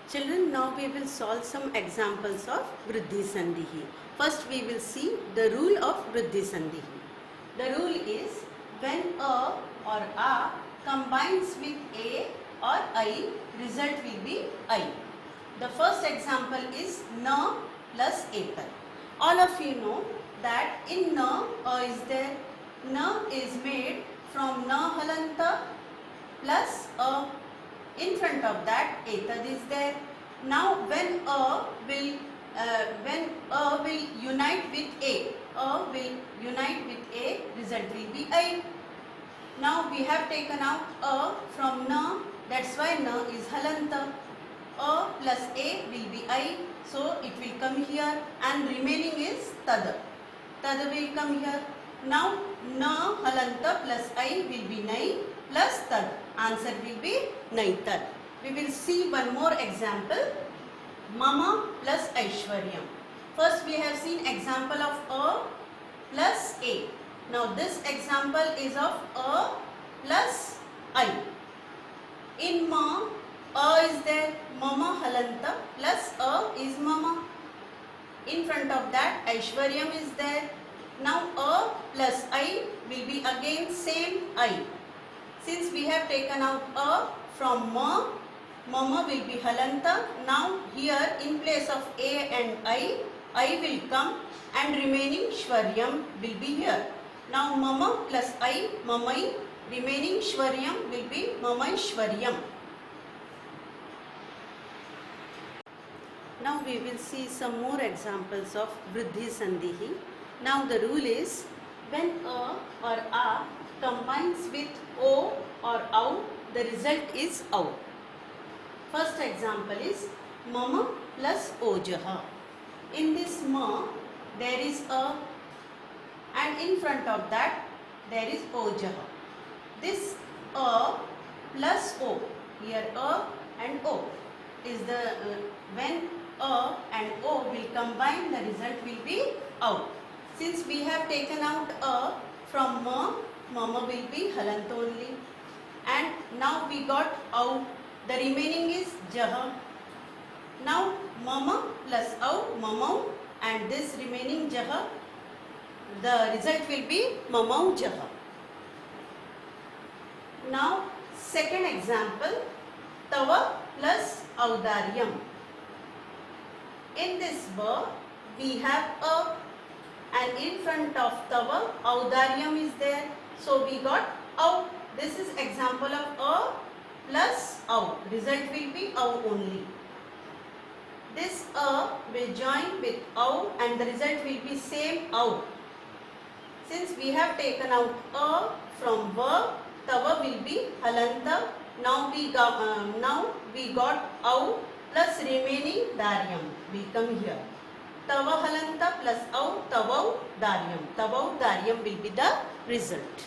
Children, now we will solve some examples of Vriddhi Sandhi. First we will see the rule of Vriddhi Sandhi. The rule is when a or a combines with a or I, result will be I. The first example is na plus etar. All of you know that in na a is there. Na is made from na halanta plus a. In front of that etad is there. Now when a will unite with a will unite with a, result will be I. Now we have taken out a from na, that's why na is halanta. A plus a will be I, so it will come here, and remaining is tada. Tada will come here. Now na halanta plus I will be nai plus tad. Answer will be naitad. We will see one more example. Mama plus Aishwaryam. First we have seen example of a plus a. Now this example is of a plus I. In ma, a is there. Mama halanta plus a is mama. In front of that Aishwaryam is there. Now a plus I will be again same I. Since we have taken out a from ma, mama will be halanta. Now here in place of a and I will come, and remaining shwaryam will be here. Now mama plus I, mamai, remaining shwaryam will be mamaishwaryam. Now we will see some more examples of Vriddhi Sandhi. Now the rule is when a or a combines with o or au, the result is au. First example is mama plus ojaha. In this ma, there is a, and in front of that there is ojaha. This a plus o, here a and o is the when a and o will combine, the result will be au. Since we have taken out a from ma, mama will be halant only, and now we got au. The remaining is jaha. Now mama plus au, mamau, and this remaining jaha, the result will be mamau jaha. Now second example, tava plus audaryam. In this verb we have a, and in front of tava audaryam is there, so we got au. This is example of a plus au. Result will be au only. This a will join with au, and the result will be same au. Since we have taken out a from verb, tava will be halanta. Now we got au plus remaining daryam will come here. Tava halanta plus au, tavau daryam. Tavau daryam will be the result.